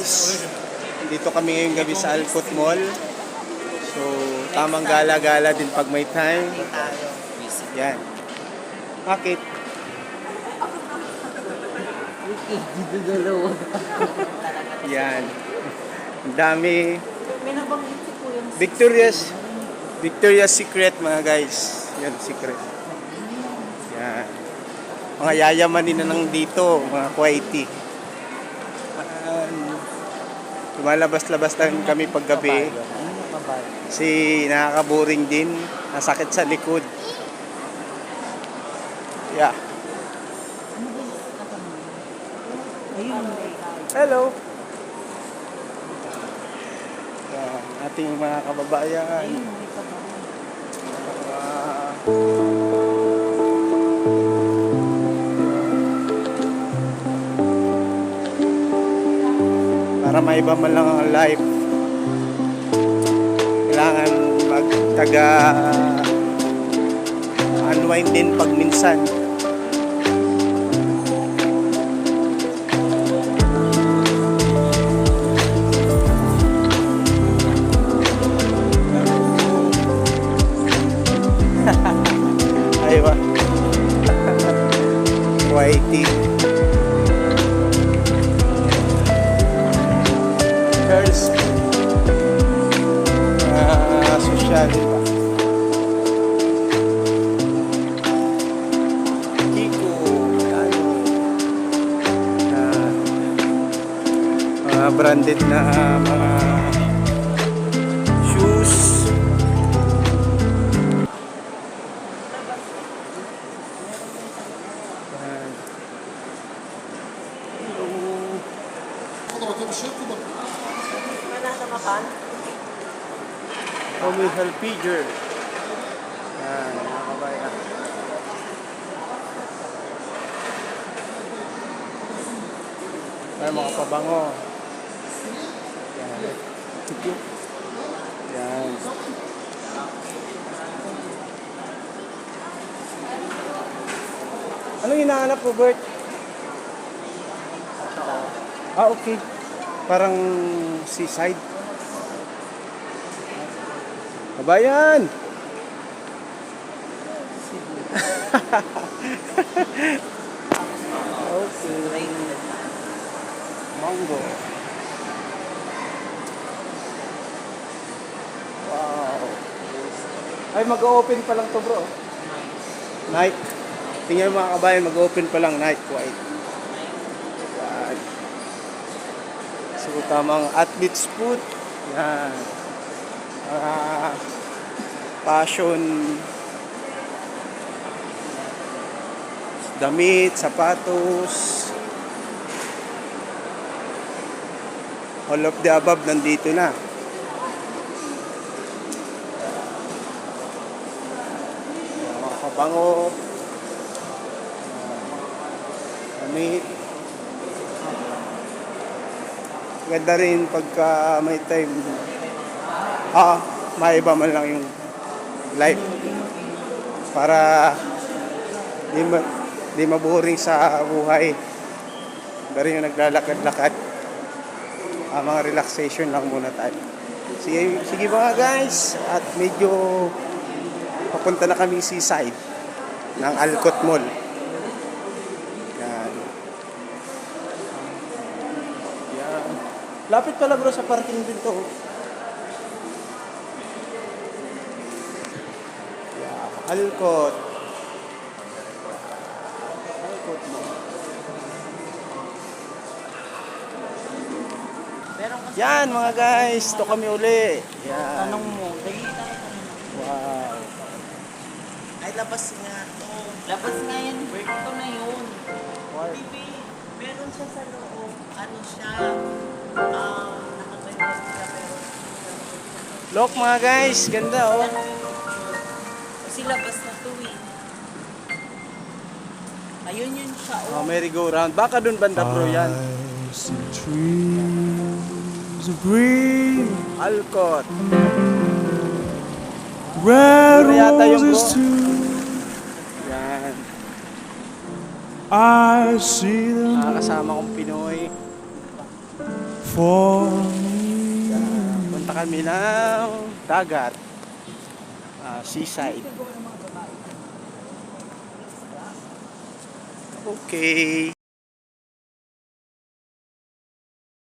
guys, dito kami ngayong gabi sa Alcott Mall. So, tamang gala-gala din pag may time. Yan. Bakit? Yan. Ang dami. Victoria's Secret mga guys. Yan, secret. Yan. Mga yayamanin na nang dito, mga Kuwaiti. Lumalabas-labas lang kami paggabi. Kasi nakaka-boring din. Nasakit sa likod. Yeah. Hello. Yan, ating mga kababayan. Para maiba man lang ang life, kailangan magtaga unwind din pag minsan. Aywa Kuwaiti girls, social ba? Kiko, mga branded na mga shoes. Tommy Hilfiger. Yan, mga kabayan. Ay, mga pabango. Yan. Yan. Anong hinahanap po, Bert? Ah, okay. Parang seaside. Kabayan! Okay. Mango. Wow. Ay, mag-open pa lang to, bro. Night. Tingnan mga kabayan, mag-open pa lang night. White. Yan. So, tamang athlete's foot. Yan. Fashion, damit, sapatos, all of the above nandito na. Mga kabango, damit. Ganda rin pagka may time. Maiba man lang yung life para di maboring sa buhay. Dari yung naglalakad-lakad. Mga relaxation lang muna tayo. Sige mga guys, at medyo papunta na kami seaside ng Alcott Mall. Yan. Yan. Lapit pala bro sa parking din to. Alcott. Alcott mo. Yan mga guys, ito kami uli. Yan. Tanong mo, Wow. ay labas nga to. Labas nga yan, Berto na yun. Bibi, meron siya sa loob. Ano siya? Nakabalik siya pero... Look mga guys, ganda oh. Kasi labas na to eh. Ayun yun siya Oh, merry-go-round. Baka dun banda bro yan. I see trees of green, Alcott. red Ano yata yung bro? roses too. Yan. I see them Nakakasama kong Pinoy. for me. Punta kami ng dagat. Seaside. Okay.